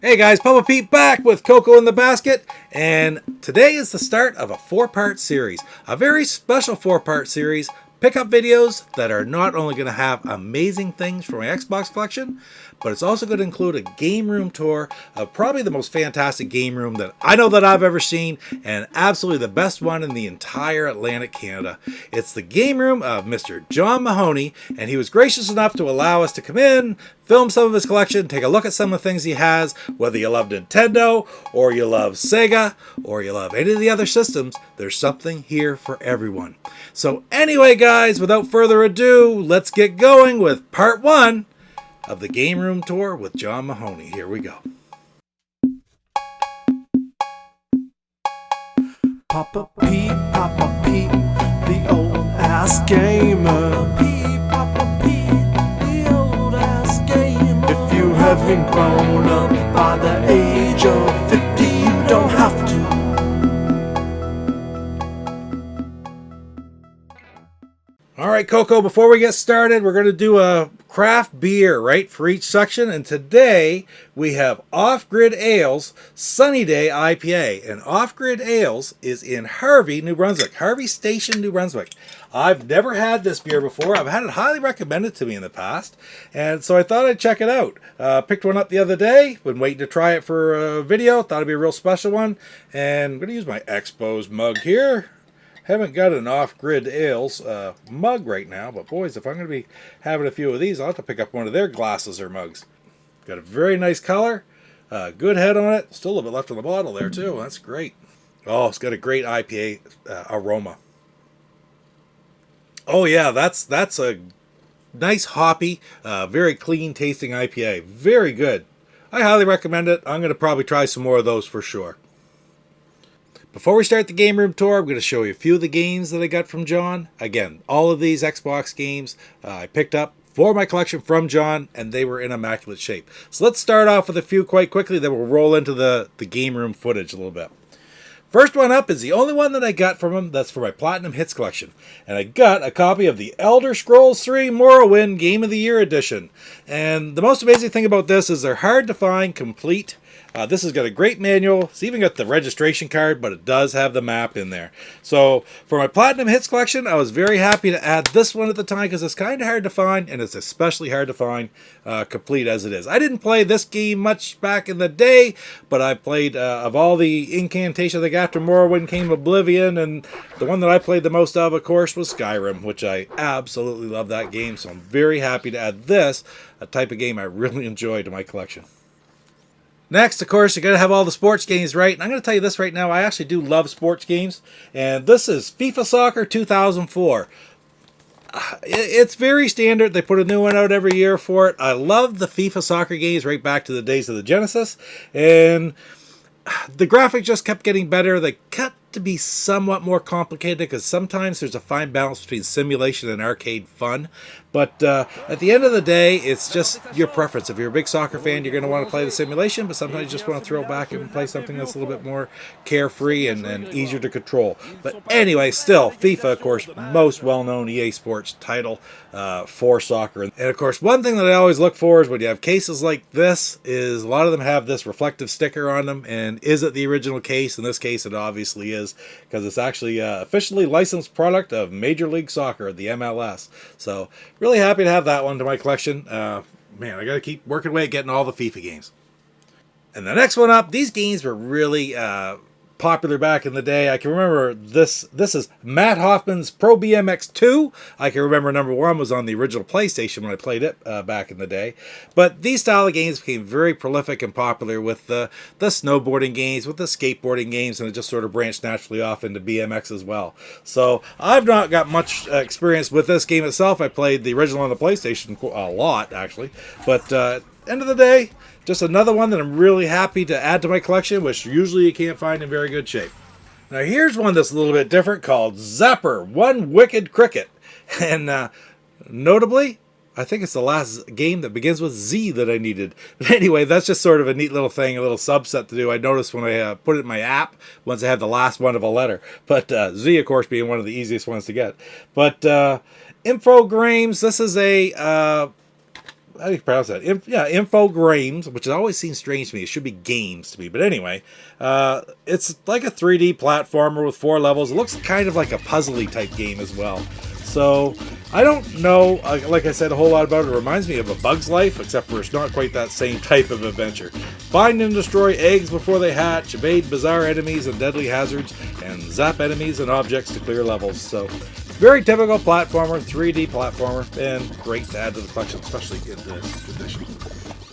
Hey guys, Papa Pete back with Coco in the Basket, and today is the start of a 4-part series. A very special 4-part series, pickup videos that are not only going to have amazing things for my Xbox collection, but it's also going to include a game room tour of probably the most fantastic game room that I know that I've ever seen, and absolutely the best one in the entire Atlantic Canada. It's the game room of Mr. John Mahoney, and he was gracious enough to allow us to come in, film some of his collection, take a look at some of the things he has. Whether you love Nintendo, or you love Sega, or you love any of the other systems, there's something here for everyone. So anyway guys, without further ado, let's get going with part 1 of the game room tour with John Mahoney. Here we go. Papa Pete, the old ass gamer. Papa Pete, the old ass gamer. If you haven't grown up by the age of 50, you don't have to. All right, Coco, before we get started, we're going to do a craft beer, right, for each section. And today we have Off-Grid Ales Sunny Day IPA. And Off-Grid Ales is in Harvey, New Brunswick. Harvey Station, New Brunswick. I've never had this beer before. I've had it highly recommended to me in the past. And so I thought I'd check it out. Picked one up the other day. Been waiting to try it for a video. Thought it'd be a real special one. And I'm going to use my Expos mug here. Haven't got an Off-Grid Ales mug right now, but boys, if I'm going to be having a few of these, I'll have to pick up one of their glasses or mugs. Got a very nice color, good head on it, still a little bit left on the bottle there too, that's great. Oh, it's got a great IPA aroma. Oh yeah, that's a nice hoppy, very clean tasting IPA, very good. I highly recommend it. I'm going to probably try some more of those for sure. Before we start the game room tour, I'm going to show you a few of the games that I got from John. Again, all of these Xbox games I picked up for my collection from John, and they were in immaculate shape. So let's start off with a few quite quickly, then we'll roll into the game room footage a little bit. First one up is the only one that I got from him that's for my Platinum Hits collection. And I got a copy of the Elder Scrolls 3 Morrowind Game of the Year edition. And the most amazing thing about this is they're hard to find complete. This has got a great manual. It's even got the registration card, but it does have the map in there. So for my Platinum Hits collection, I was very happy to add this one at the time because it's kind of hard to find, and it's especially hard to find complete as it is. I didn't play this game much back in the day, but I played of all the incantations I got after Morrowind came Oblivion, and the one that I played the most of course, was Skyrim, which I absolutely love that game. So I'm very happy to add this, a type of game I really enjoy, to my collection. Next, of course, you got to have all the sports games right. And I'm going to tell you this right now, I actually do love sports games. And this is FIFA Soccer 2004. It's very standard. They put a new one out every year for it. I love the FIFA Soccer games right back to the days of the Genesis. And the graphics just kept getting better. They kept to be somewhat more complicated because sometimes there's a fine balance between simulation and arcade fun. But at the end of the day, it's just your preference. If you're a big soccer fan, you're going to want to play the simulation, but sometimes you just want to throw back and play something that's a little bit more carefree and easier to control. But anyway, still, FIFA, of course, most well-known EA Sports title for soccer. And of course, one thing that I always look for is when you have cases like this, is a lot of them have this reflective sticker on them. And is it the original case? In this case, it obviously is, because it's actually officially licensed product of Major League Soccer, the MLS. So really happy to have that one to my collection. Man, I got to keep working away at getting all the FIFA games. And the next one up, these games were really popular back in the day. I can remember this is Matt Hoffman's Pro BMX 2. I can remember number 1 was on the original PlayStation when I played it back in the day. But these style of games became very prolific and popular with the snowboarding games, with the skateboarding games, and it just sort of branched naturally off into BMX as well. So I've not got much experience with this game itself. I played the original on the PlayStation a lot, actually. But end of the day, just another one that I'm really happy to add to my collection, which usually you can't find in very good shape. Now here's one that's a little bit different called Zapper, One Wicked Cricket. And notably, I think it's the last game that begins with Z that I needed. But anyway, that's just sort of a neat little thing, a little subset to do. I noticed when I put it in my app, once I had the last one of a letter. But Z, of course, being one of the easiest ones to get. But Infogrames, this is a how do you pronounce that? Infogrames, which always seems strange to me. It should be games to me. But anyway, it's like a 3D platformer with 4 levels. It looks kind of like a puzzly type game as well. So I don't know, like I said, a whole lot about it. It reminds me of A Bug's Life, except for it's not quite that same type of adventure. Find and destroy eggs before they hatch, evade bizarre enemies and deadly hazards, and zap enemies and objects to clear levels. So very typical platformer, 3D platformer, and great to add to the collection, especially in this edition.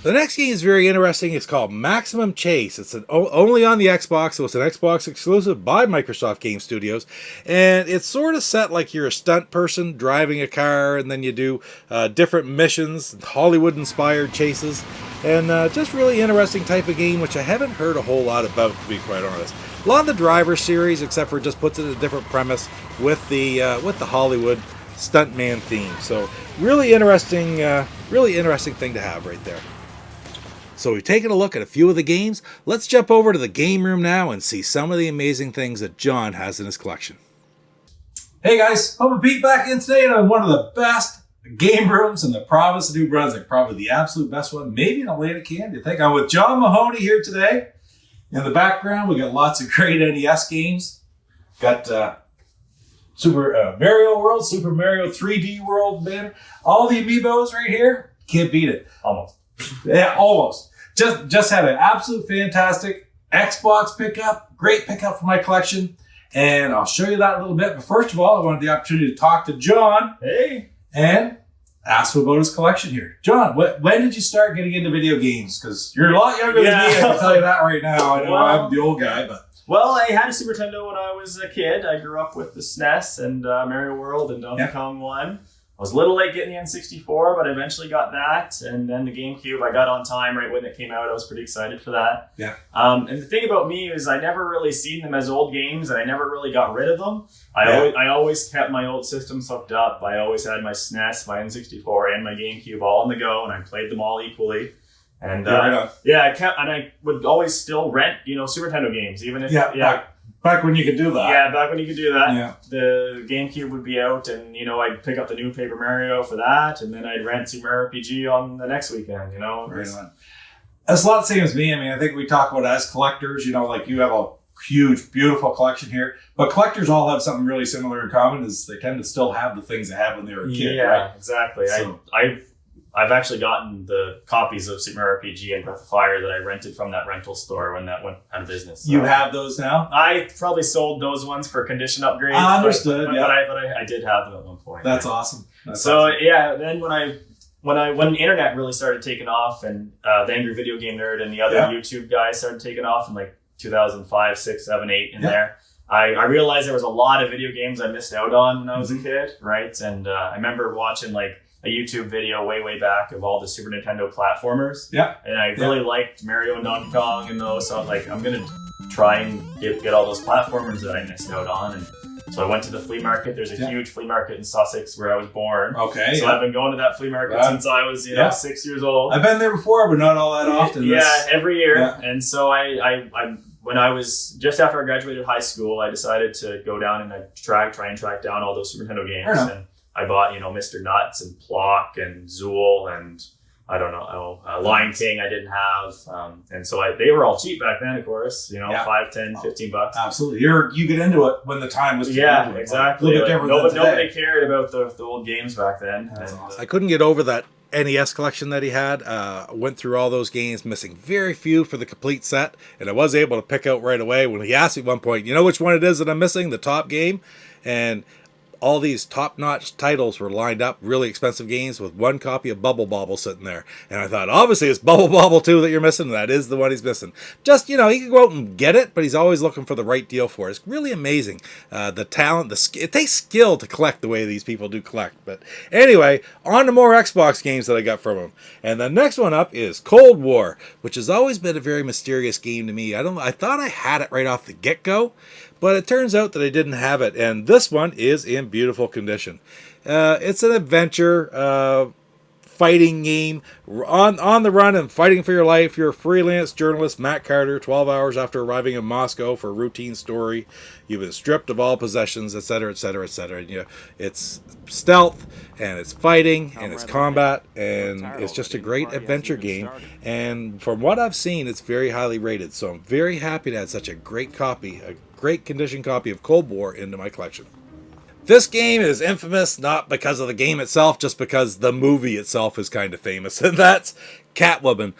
The next game is very interesting. It's called Maximum Chase. It's only on the Xbox, so it's an Xbox exclusive by Microsoft Game Studios. And it's sort of set like you're a stunt person driving a car, and then you do different missions, Hollywood-inspired chases, and just really interesting type of game, which I haven't heard a whole lot about, to be quite honest. A lot of the Driver series, except for it just puts it in a different premise with the Hollywood stuntman theme. So really interesting thing to have right there. So we've taken a look at a few of the games. Let's jump over to the game room now and see some of the amazing things that John has in his collection. Hey guys, Papa Pete back in today, and I'm one of the best game rooms in the province of New Brunswick. Probably the absolute best one, maybe in Atlantic Canada. I think I'm with John Mahoney here today. In the background, we got lots of great NES games. Got Super Mario World, Super Mario 3D World, man. All the amiibos right here. Can't beat it. Almost. Yeah, almost. Just had an absolute fantastic Xbox pickup. Great pickup for my collection. And I'll show you that in a little bit. But first of all, I wanted the opportunity to talk to John. Hey. And ask him about his collection here. John, when did you start getting into video games? Because you're a lot younger than me, I can tell you that right now. I know I'm the old guy, but... Well, I had a Super Nintendo when I was a kid. I grew up with the SNES and Mario World and Donkey Kong 1. I was a little late getting the N64, but I eventually got that. And then the GameCube, I got on time right when it came out. I was pretty excited for that. Yeah. And the thing about me is I never really seen them as old games, and I never really got rid of them. I always kept my old systems hooked up. I always had my SNES, my N64, and my GameCube all on the go, and I played them all equally. And I would always still rent, Super Nintendo games, even if back when you could do that. Yeah, back when you could do that. Yeah. The GameCube would be out, and I'd pick up the new Paper Mario for that, and then I'd rent Super Mario RPG on the next weekend. Right on. That's a lot the same as me. I mean, I think we talk about as collectors. Like you have a huge, beautiful collection here, but collectors all have something really similar in common. Is they tend to still have the things they had when they were a kid. Yeah, right? Exactly. So, I've actually gotten the copies of Super Mario RPG and Breath of Fire that I rented from that rental store when that went out of business. So you have those now? I probably sold those ones for condition upgrades. Understood. But I did have them at one point. That's awesome. Then when the internet really started taking off, and the Angry Video Game Nerd and the other YouTube guys started taking off in like 2005, 6, 7, 8 in there. I realized there was a lot of video games I missed out on when I was a kid, right? And I remember watching like a YouTube video way back of all the Super Nintendo platformers. Yeah. And I really liked Mario and Donkey Kong and those, so I was like, I'm going to try and get all those platformers that I missed out on. And so I went to the flea market. There's a huge flea market in Sussex where I was born. Okay. So I've been going to that flea market since I was, 6 years old. I've been there before, but not all that often. Every year. Yeah. And so I when I was just after I graduated high school, I decided to go down and try and track down all those Super Nintendo games. And I bought, Mr. Nuts and Plock and Zool and I don't know, Lion King I didn't have. And so they were all cheap back then, of course, $5, $10, $15. Absolutely. You get into it when the time was cheap. Yeah, exactly. A little bit different than nobody cared about the old games back then. That's awesome. I couldn't get over that NES collection that he had. Went through all those games, missing very few for the complete set, and I was able to pick out right away when he asked me at one point, you know which one it is that I'm missing? The top game? And all these top-notch titles were lined up, really expensive games, with one copy of Bubble Bobble sitting there. And I thought, obviously, it's Bubble Bobble 2 that you're missing. That is the one he's missing. Just, he can go out and get it, but he's always looking for the right deal for it. It's really amazing. The talent, it takes skill to collect the way these people do collect. But anyway, on to more Xbox games that I got from him. And the next one up is Cold War, which has always been a very mysterious game to me. I thought I had it right off the get-go, but it turns out that I didn't have it, and this one is in beautiful condition. It's an adventure, fighting game on the run and fighting for your life. You're a freelance journalist, Matt Carter, 12 hours after arriving in Moscow for a routine story. You've been stripped of all possessions, etc., etc., etc. And it's stealth, and it's fighting, and it's combat, and it's just a great adventure game. And from what I've seen, it's very highly rated. So I'm very happy to add such a great copy, a great condition copy of Cold War into my collection. This game is infamous not because of the game itself, just because the movie itself is kind of famous, and that's Catwoman.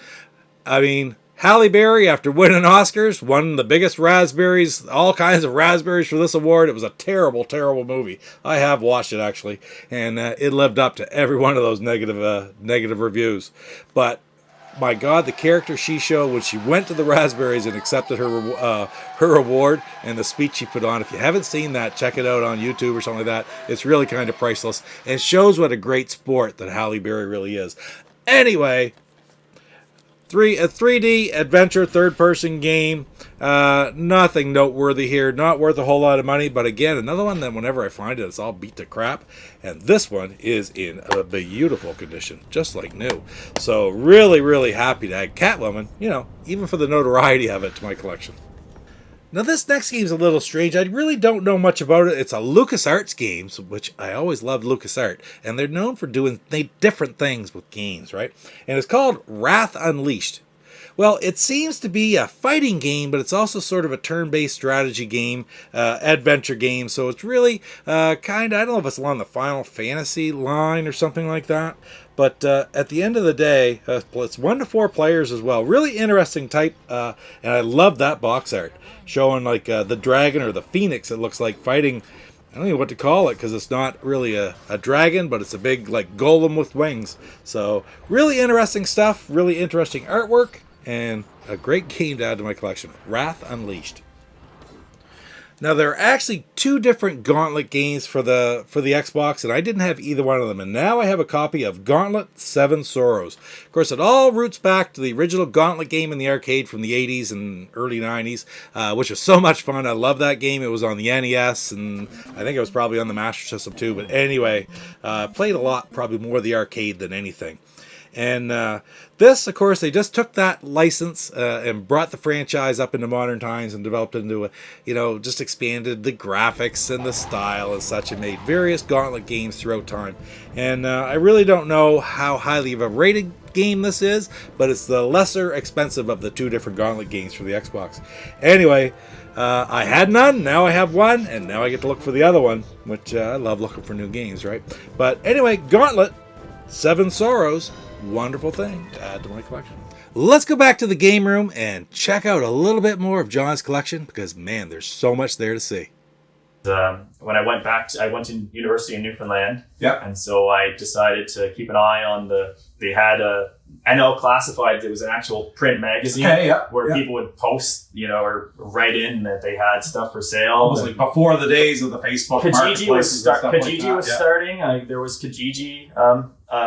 I mean, Halle Berry, after winning Oscars, won the biggest raspberries, all kinds of raspberries for this award. It was a terrible, terrible movie. I have watched it, actually, and it lived up to every one of those negative reviews. But my God, the character she showed when she went to the raspberries and accepted her award, and the speech she put on. If you haven't seen that, check it out on YouTube or something like that. It's really kind of priceless, and shows what a great sport that Halle Berry really is. Anyway, a 3D adventure third-person game. Nothing noteworthy here. Not worth a whole lot of money. But again, another one that whenever I find it, it's all beat to crap. And this one is in a beautiful condition, just like new. So really, really happy to add Catwoman, even for the notoriety of it, to my collection. Now this next game is a little strange. I really don't know much about it. It's a LucasArts game, which I always loved LucasArts. And they're known for doing different things with games, right? And it's called Wrath Unleashed. Well, it seems to be a fighting game, but it's also sort of a turn-based strategy game, adventure game. So it's really I don't know if it's along the Final Fantasy line or something like that. But at the end of the day, it's 1 to 4 players as well. Really interesting type, and I love that box art. Showing like the dragon or the phoenix, it looks like, fighting. I don't know what to call it, because it's not really a dragon, but it's a big like golem with wings. So really interesting stuff, really interesting artwork, and a great game to add to my collection. Wrath Unleashed. Now there are actually 2 different Gauntlet games for the Xbox, and I didn't have either one of them. And now I have a copy of Gauntlet 7 Sorrows. Of course, it all roots back to the original Gauntlet game in the arcade from the 80s and early 90s, which was so much fun. I love that game. It was on the NES, and I think it was probably on the Master System too. But anyway, played a lot, probably more the arcade than anything. And this, of course, they just took that license and brought the franchise up into modern times and developed it into just expanded the graphics and the style and such, and made various Gauntlet games throughout time. And I really don't know how highly of a rated game this is, but it's the lesser expensive of the 2 different Gauntlet games for the Xbox. Anyway, I had none, now I have one, and now I get to look for the other one, which I love looking for new games, right? But anyway, Gauntlet 7 Sorrows. Wonderful thing to add to my collection. Let's go back to the game room and check out a little bit more of John's collection, because man, there's so much there to see. When I went back, I went to university in Newfoundland. Yep. And so I decided to keep an eye on they had NL Classifieds. It was an actual print magazine where people would post, or write in that they had stuff for sale. Almost like before the days of the Facebook Kijiji was like starting. There was Kijiji.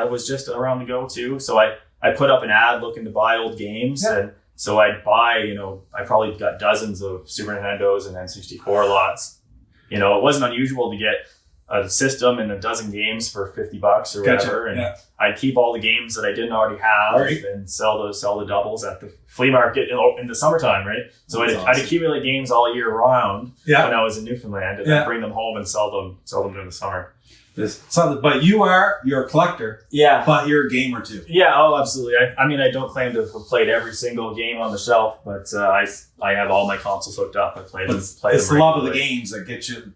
Was just around to go too. So I put up an ad looking to buy old games. Yeah. And so I'd buy, I probably got dozens of Super Nintendos and N64 lots. It wasn't unusual to get a system and a dozen games for $50 or whatever. And I'd keep all the games that I didn't already have and sell the doubles at the flea market in the summertime, right? So I'd accumulate games all year round when I was in Newfoundland, and then bring them home and sell them during the summer. But you're a collector. Yeah. But you're a gamer too. Yeah. Oh, absolutely. I don't claim to have played every single game on the shelf, but I have all my consoles hooked up. I play them. It's the love of the games that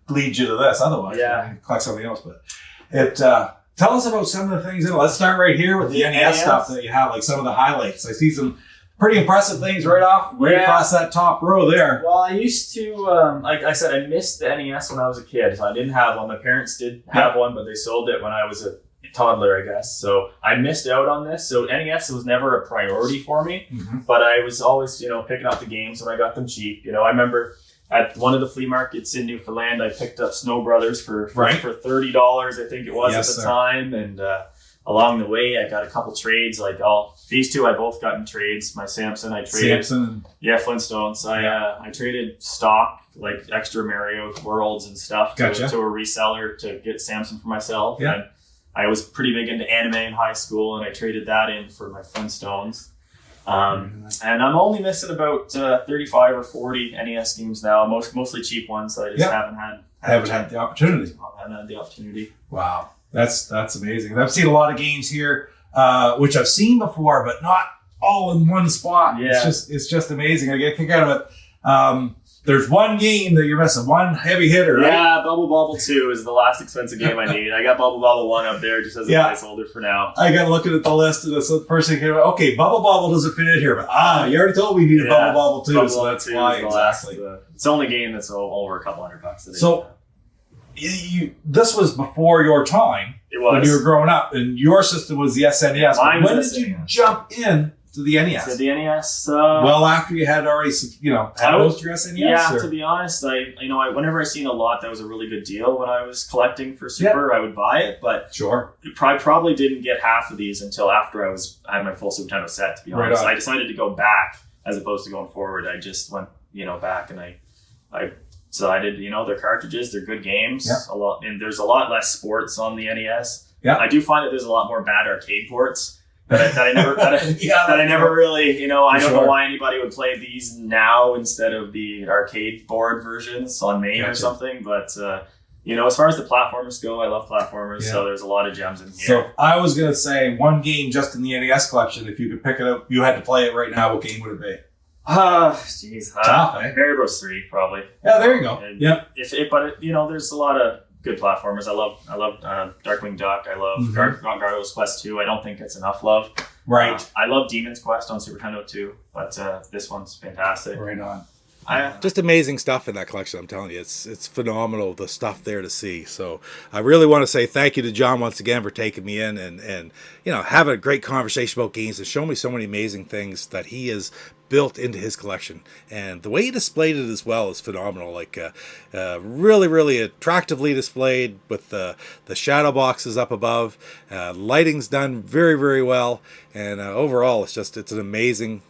leads you to this. Otherwise, you collect something else. But tell us about some of the things. Let's start right here with the NES stuff that you have, like some of the highlights. I see some pretty impressive things right across that top row there. Well, I used to, like I said, I missed the NES when I was a kid. So I didn't have one. My parents did have one, but they sold it when I was a toddler, I guess. So I missed out on this. So NES was never a priority for me, but I was always, picking up the games when I got them cheap. I remember at one of the flea markets in Newfoundland, I picked up Snow Brothers for $30, I think it was at the time. And, along the way, I got a couple trades. Like these 2, I both got in trades. My Samson, I traded. Flintstones. I traded stock, like extra Mario Worlds and stuff, to a reseller to get Samson for myself. Yeah. I was pretty big into anime in high school, and I traded that in for my Flintstones. And I'm only missing about 35 or 40 NES games now, mostly cheap ones. So I just haven't had the opportunity. I haven't had the opportunity. Wow, that's amazing. I've seen a lot of games here, which I've seen before, but not all in one spot. Yeah. It's just amazing. I get a kick out of it. There's one game that you're missing, one heavy hitter, right? Yeah, Bubble Bobble 2 is the last expensive game I need. I got Bubble Bobble 1 up there just as a placeholder for now. I got looking at the list, and it's the first thing came out. Okay, Bubble Bobble doesn't fit in here, but you already told me you need a Bubble Bobble 2, so that's why. Exactly. It's the only game that's over a couple $100 today. So, this was before your time. It was. When you were growing up, and your system was the SNES. Mine when was did you SNES. jump in to the NES? To the NES. Well, after you had already, had most of your SNES? Yeah, or? to be honest, whenever I seen a lot that was a really good deal when I was collecting for Super, I would buy it, but sure. I probably didn't get half of these until after I had my full Super Nintendo set, to be honest. I decided to go back as opposed to going forward. I just went, back, and I decided, they're cartridges, they're good games, and there's a lot less sports on the NES. Yeah. I do find that there's a lot more bad arcade ports. That I never really, I don't know why anybody would play these now instead of the arcade board versions on MAME or something. But, as far as the platformers go, I love platformers. So there's a lot of gems in here. So I was going to say one game just in the NES collection. If you could pick it up, you had to play it right now. What game would it be? Tough, eh? Mario Bros. 3, probably. Yeah, there you go. There's a lot of good platformers. I love Darkwing Duck. I love Gargoyle's Quest 2. I don't think it's enough love. Right. I love Demon's Quest on Super Nintendo too, but this one's fantastic. Right on. Just amazing stuff in that collection. I'm telling you, it's phenomenal, the stuff there to see. So I really want to say thank you to John once again for taking me in and having a great conversation about games and showing me so many amazing things that he has built into his collection, and the way he displayed it as well is phenomenal. Really, really attractively displayed with the shadow boxes up above. Lighting's done very, very well, and overall, it's an amazing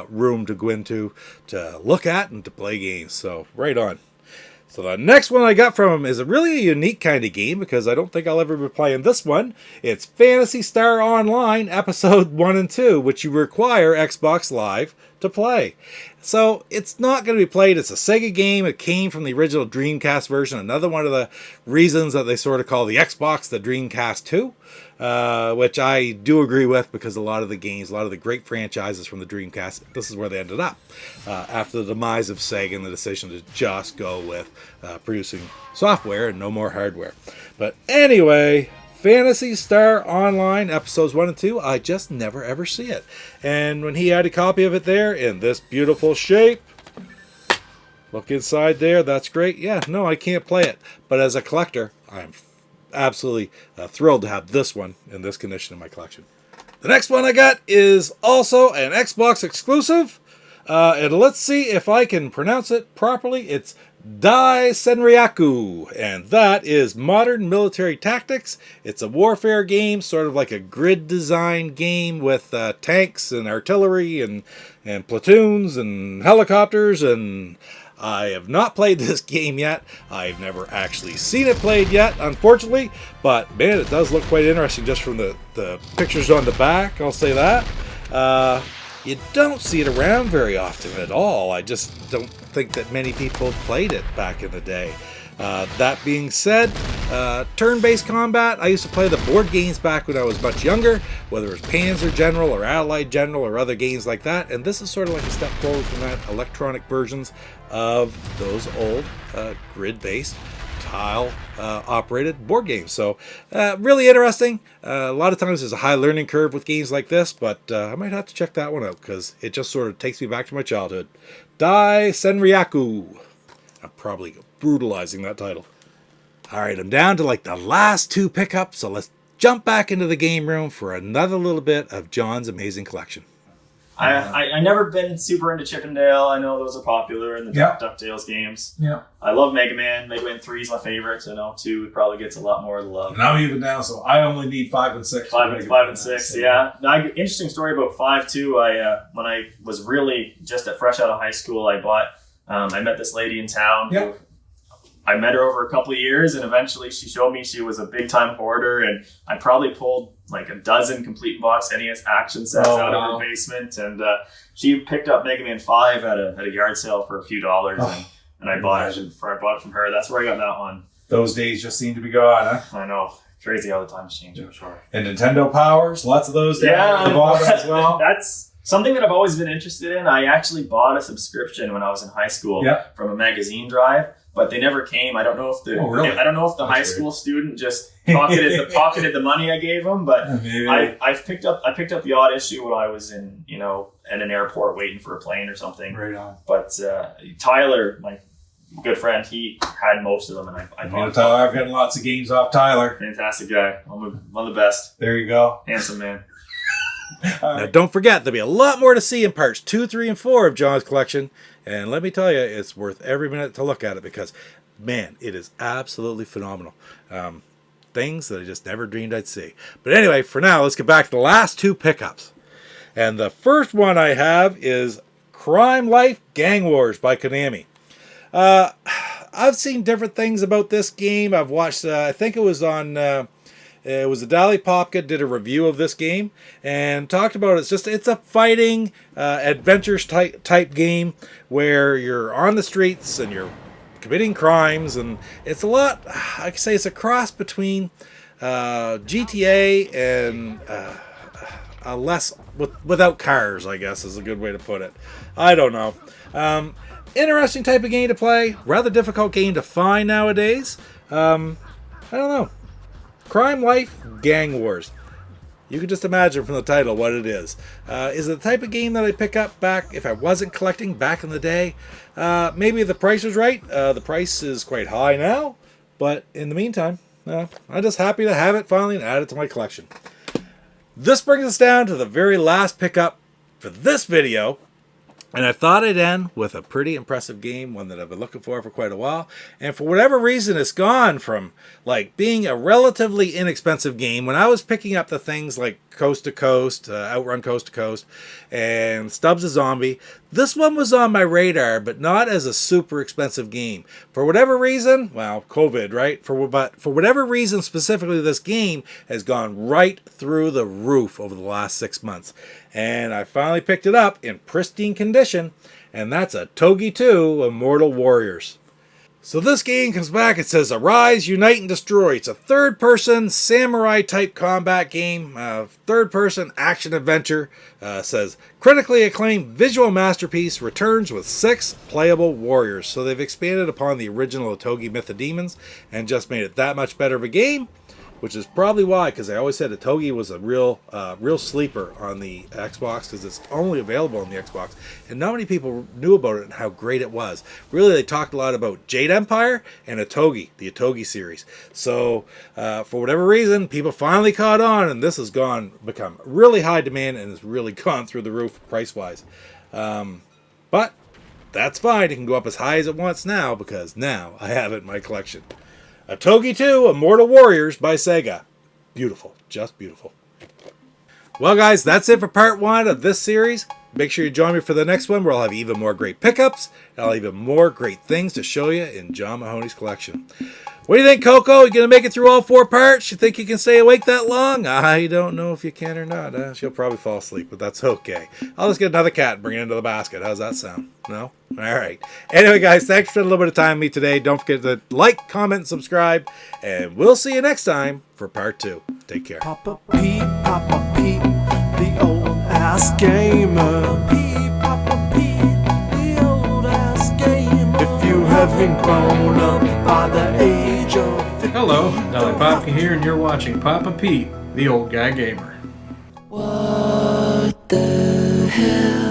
room to go into, to look at, and to play games. So right on. So the next one I got from him is a really unique kind of game because I don't think I'll ever be playing this one. It's Phantasy Star Online Episode 1 and 2, which you require Xbox Live to play. So it's not going to be played. It's a Sega game. It came from the original Dreamcast version. Another one of the reasons that they sort of call the Xbox the Dreamcast 2. Which I do agree with because a lot of the games, a lot of the great franchises from the Dreamcast, this is where they ended up after the demise of Sega and the decision to just go with producing software and no more hardware. But anyway, Phantasy Star Online Episodes 1 and 2, I just never ever see it. And when he had a copy of it there in this beautiful shape, look inside there, that's great. Yeah, no, I can't play it. But as a collector, I'm absolutely thrilled to have this one in this condition in my collection. The next one I got is also an Xbox exclusive, and let's see if I can pronounce it properly. It's Dai Senryaku, and that is modern military tactics. It's a warfare game, sort of like a grid design game with tanks and artillery and platoons and helicopters, and I have not played this game yet. I've never actually seen it played yet, unfortunately. But, man, it does look quite interesting just from the pictures on the back, I'll say that. You don't see it around very often at all. I just don't think that many people played it back in the day. That being said, turn-based combat, I used to play the board games back when I was much younger, whether it was Panzer General or Allied General or other games like that, and this is sort of like a step forward from that, electronic versions of those old grid-based tile operated board games. So really interesting. A lot of times there's a high learning curve with games like this, but I might have to check that one out because it just sort of takes me back to my childhood. Dai Senryaku. I'm probably brutalizing that title. Alright, I'm down to like the last two pickups, so let's jump back into the game room for another little bit of John's amazing collection. I never been super into Chippendale. I know those are popular in the DuckTales games. Yeah. I love Mega Man. Mega Man 3 is my favorite. I know 2 probably gets a lot more love. And I'm even down, so I only need 5 and 6. 5 and 6, yeah. Interesting story about 5 too. When I was really just fresh out of high school, I met this lady in town who I met her over a couple of years, and eventually she showed me she was a big time hoarder, and I probably pulled like a dozen complete box NES action sets out of her basement, and she picked up Mega Man 5 at a yard sale for a few dollars, and I bought it from her. That's where I got that one. Those days just seem to be gone, huh? I know. Crazy how the time's changed. Yeah, sure. And Nintendo Powers, lots of those down at the bottom as well. That's something that I've always been interested in. I actually bought a subscription when I was in high school from a magazine drive, but they never came. I don't know if the high school student just pocketed the money I gave them, but I picked up the odd issue when I was in at an airport waiting for a plane or something. Right on. But Tyler, my good friend, he had most of them, and I bought them. I've gotten lots of games off Tyler. Fantastic guy. One of the best. There you go. Handsome man. Now, don't forget, there'll be a lot more to see in parts 2, 3, and 4 of John's collection. And let me tell you, it's worth every minute to look at it because, man, it is absolutely phenomenal. Things that I just never dreamed I'd see. But anyway, for now, let's get back to the last 2 pickups. And the first one I have is Crime Life Gang Wars by Konami. I've seen different things about this game. I've watched, I think it was on, it was a Dali Popka did a review of this game and talked about it. It's a fighting, adventures type game where you're on the streets and you're committing crimes, and it's a lot, I could say it's a cross between, GTA and, without cars, I guess is a good way to put it. I don't know. Interesting type of game to play. Rather difficult game to find nowadays. I don't know. Crime Life Gang Wars. You can just imagine from the title what it is. Is it the type of game that I'd pick up back if I wasn't collecting back in the day? Maybe the price was right. The price is quite high now. But in the meantime, I'm just happy to have it finally and add it to my collection. This brings us down to the very last pickup for this video. And I thought I'd end with a pretty impressive game, one that I've been looking for quite a while. And for whatever reason, it's gone from like being a relatively inexpensive game. When I was picking up the things like Coast to Coast, Outrun Coast to Coast, and Stubbs a Zombie, this one was on my radar, but not as a super expensive game. For whatever reason, well, COVID, right? But for whatever reason, specifically, this game has gone right through the roof over the last 6 months. And I finally picked it up in pristine condition, and that's a Togi 2 Immortal Warriors. So this game comes back, it says, Arise, Unite, and Destroy. It's a third-person, samurai-type combat game, third-person action-adventure. Says, critically acclaimed visual masterpiece returns with 6 playable warriors. So they've expanded upon the original Otogi Myth of Demons and just made it that much better of a game. Which is probably why, because I always said Otogi was a real sleeper on the Xbox, because it's only available on the Xbox, and not many people knew about it and how great it was. Really, they talked a lot about Jade Empire and Otogi, the Otogi series. So, for whatever reason, people finally caught on, and this has become really high demand and has really gone through the roof price-wise. But that's fine. It can go up as high as it wants now, because now I have it in my collection. Otogi 2 Immortal Warriors by Sega. Beautiful. Just beautiful. Well, guys, that's it for part 1 of this series. Make sure you join me for the next one, where I'll have even more great pickups, and I'll have even more great things to show you in John Mahoney's collection. What do you think, Coco? You going to make it through all 4 parts? You think you can stay awake that long? I don't know if you can or not. She'll probably fall asleep, but that's okay. I'll just get another cat and bring it into the basket. How's that sound? No? All right. Anyway, guys, thanks for spending a little bit of time with me today. Don't forget to like, comment, and subscribe, and we'll see you next time for part 2. Take care. Papa Pete, the old ass gamer. Papa Pete, the old ass gamer. If you haven't grown up by the age of 50. Hello, Dali Popka here, and you're watching Papa Pete, the old guy gamer. What the hell?